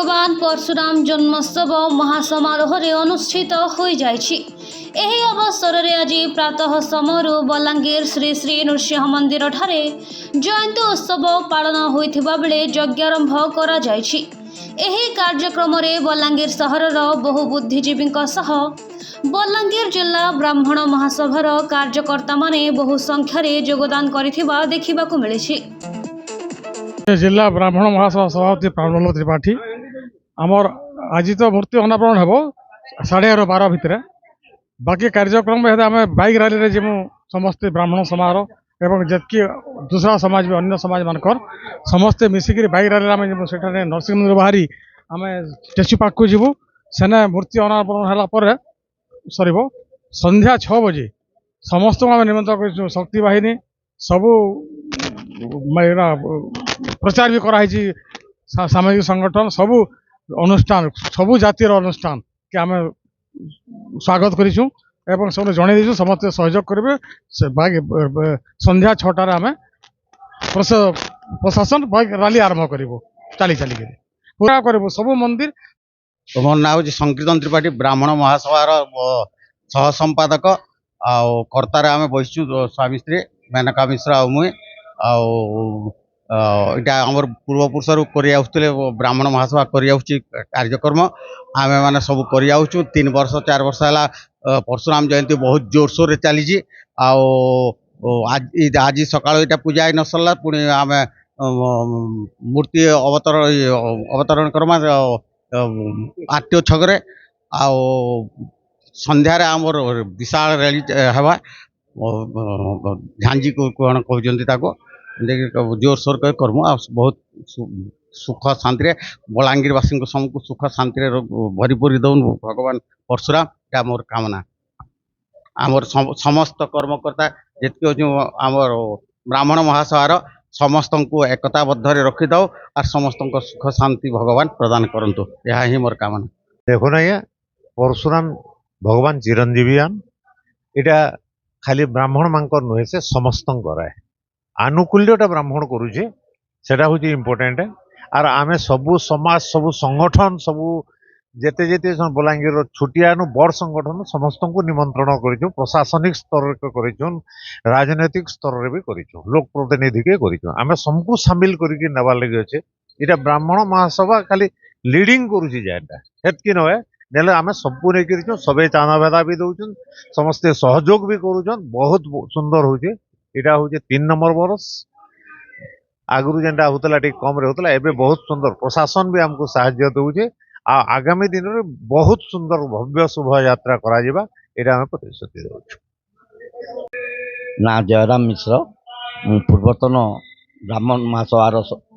भगवान परशुराम जन्मोत्सव महासमारोह अनुष्ठित हो जाइछि। एही अवसर रे आज प्रातः समय बलांगीर श्री श्री नृसिंह मंदिर ठारे जयंती उत्सव पालन होइथिबा बेले यज्ञारंभ करा जाइछि। एही कार्यक्रम रे बलांगीर सहरर बहु बुद्धिजीवी सह बलांगीर जिला ब्राह्मण महासभार कार्यकर्ता माने बहु संख्यार योगदान करिथिबा देखिबाकु मिलिछि। जिला ब्राह्मण महासभा सभापति प्राणबल्लभ त्रिपाठी आमर आज तो मूर्ति अनावरण हे 11:30 भितर बाकी कार्यक्रम आम बाइक रैली रे जीमु समस्ते ब्राह्मण समाज एवं जबकि दूसरा समाज भी अन्य समाज मानकर समस्ते मिसिक बाइक रैली आम जीमु सेठाने नरसिंह बाहरी आम स्टेच्यू पार्क को जीवु सेने मूर्ति अनावरण होला पर सरीबो संध्या 6 बजे समस्त आम निमंत्रण कर शक्ति बाहिनी सबू प्रचार भी कराई सामाजिक संगठन सबू अनुष्ठान सबू जातिर अनुष्ठान के आम स्वागत करूँ एवं सब जन दीचु समस्त सहयोग करेंगे। संध्या 6टार आम प्रशासन बाइक रैली आरंभ करूँ चली चलिक पूरा करूँ सबू मंदिर। मोर ना हूँ संकीर्तन त्रिपाठी ब्राह्मण महासभार सह संपादक आर्तार आम बसचु स्वामी स्त्री मेनका मिश्र आ मुई आटा आम पूर्वपुरुष कर ब्राह्मण महासभा कर कार्यक्रम आम मैंने सब कर 3 वर्ष 4 वर्ष है परशुराम जयंती बहुत जोरसोर चली आज सकाल यहाँ पूजा न सरला पुणी आम मूर्ति अवतरण करमा आरटीओ छकरे संध्यारे आमर विशाल रैली है झांझी को कौन कहते जोरसोर कर कर्म बहुत सुख शांति बलांगीरवासी सबको सुख शांति भरीपूरी दौन भगवान परशुराम या मोर कामना आमर समस्त कर्मकर्ता जी आमर ब्राह्मण महासभार समस्त को एकताबद्ध रखी दो और समस्त सुख शांति भगवान प्रदान करंतु यह ही मोर कामना। देखो ना ये परशुराम भगवान चिरंजीवियान इटा खाली ब्राह्मण मानकर नुहे से समस्त आनुकूल्यटा ब्राह्मण करुचे सेटा हूँ इम्पोर्टेंट आर आमे सबू समाज सबू संगठन सबू जेते जेते बलांगीर छुटिया बड़ संगठन समस्त को निमंत्रण करूँ प्रशासनिक स्तर करूँ राजनैतिक स्तर रे भी करूँ लोक प्रतिनिधि के करूँ आमे सबको सामिल करके नबार लगे अच्छे इटा ब्राह्मण महासभा खाली लीडिंग करुचे हेतकी नहे नेले आमे सबको नहीं सबे चांदा भेदा भी दौन समस्ते सहयोग भी करुन बहुत सुंदर हूँ इटा हूँ 3 नंबर बरस आगु जेनटा होता कम होता एवं बहुत सुंदर प्रशासन भी आमको साहाय्य दौचे आगामी दिन में बहुत सुंदर भव्य शुभ यात्रा करा प्रतिश्रुति दौर। ना जयराम मिश्र पूर्वतन ब्राह्मण महासभार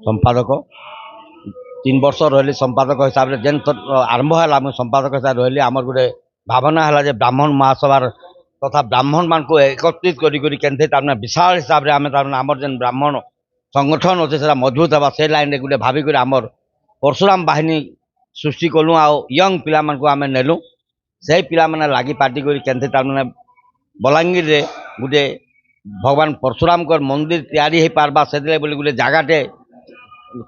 संपादक 3 वर्ष रही संपादक हिसाब से जेन आरंभ है संपादक हिसाब रही आमर गोटे भावना है ब्राह्मण महासभार तथा ब्राह्मण मान को एकत्रित करें विशाल हिसाब से आम आमर जेन ब्राह्मण संगठन अच्छे से मजबूत है से लाइन रे गोटे भाविक आमर परशुराम बाहिनी सृष्टि कलु यंग पिला मान को आम नेलु से पिला माने लागी पार्टी कर बलांगीर रे गोटे भगवान परशुराम को मंदिर तैयारी हो पार्बा से गोटे जगटे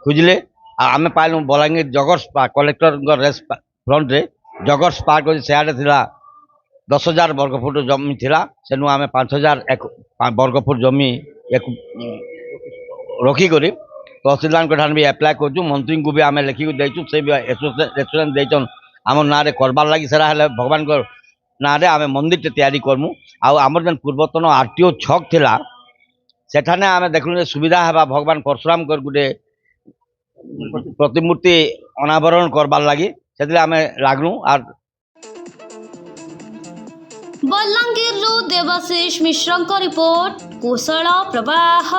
खोजले आम पाइलु बलांगीर जगर्स पार्क कलेक्टर रेस फ्रंट रे जगर्स पार्क सियाड़े थिला 10,000 वर्गफुट जमी थिला सेनु आम 5,000 वर्गफुट जमी रखिक तहसीलदार भी एप्लाय करूँ मंत्री को भी आम लिखिक देचु से भी एसोसिएशन देचन आम ना करबार लगी सेरा भगवान ना आम मंदिर तैयारी करमु आमर जेन पूर्वतन आरटीओ छक थिला सेठाने आम देखलु सुविधा है भगवान परशुराम गोटे प्रतिमूर्ति अनावरण करबार लगी से आम लागलु। बलांगीर देवाशीष मिश्र रिपोर्ट कुशल प्रवाह।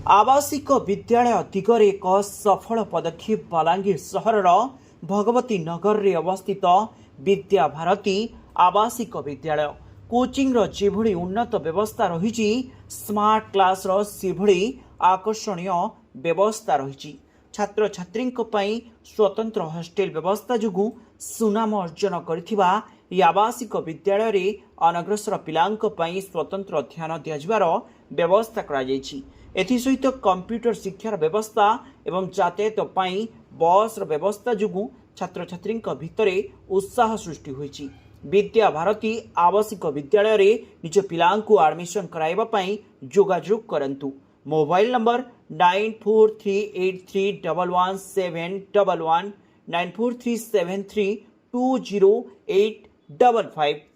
आवासिक विद्यालय दिगरे एक सफल पदक्षेप बलांगीर सहरर भगवती नगर रे अवस्थित विद्या भारती आवासिक विद्यालय कोचिंग जेभଳି उन्नत व्यवस्था रही स्मार्ट क्लास सेभଳି आकर्षणीय व्यवस्था रही छात्र छात्री स्वतंत्र हॉस्टेल व्यवस्था जो ସୁନାମ ଅର୍ଜନ କରିଥିବା ଏହି ଆବାସିକ ବିଦ୍ୟାଳୟରେ ଅନଗ୍ରସର ପିଲାଙ୍କ ପାଇଁ ସ୍ୱତନ୍ତ୍ର ଧ୍ୟାନ ଦିଆଯିବାର ବ୍ୟବସ୍ଥା କରାଯାଇଛି। ଏଥିସହିତ କମ୍ପ୍ୟୁଟର ଶିକ୍ଷାର ବ୍ୟବସ୍ଥା ଏବଂ ଯାତାୟାତ ପାଇଁ ବସ୍ର ବ୍ୟବସ୍ଥା ଯୋଗୁଁ ଛାତ୍ରଛାତ୍ରୀଙ୍କ ଭିତରେ ଉତ୍ସାହ ସୃଷ୍ଟି ହୋଇଛି। ବିଦ୍ୟା ଭାରତୀ ଆବାସିକ ବିଦ୍ୟାଳୟରେ ନିଜ ପିଲାଙ୍କୁ ଆଡମିସନ କରାଇବା ପାଇଁ ଯୋଗାଯୋଗ କରନ୍ତୁ। Mobile number 9438311711 9437320855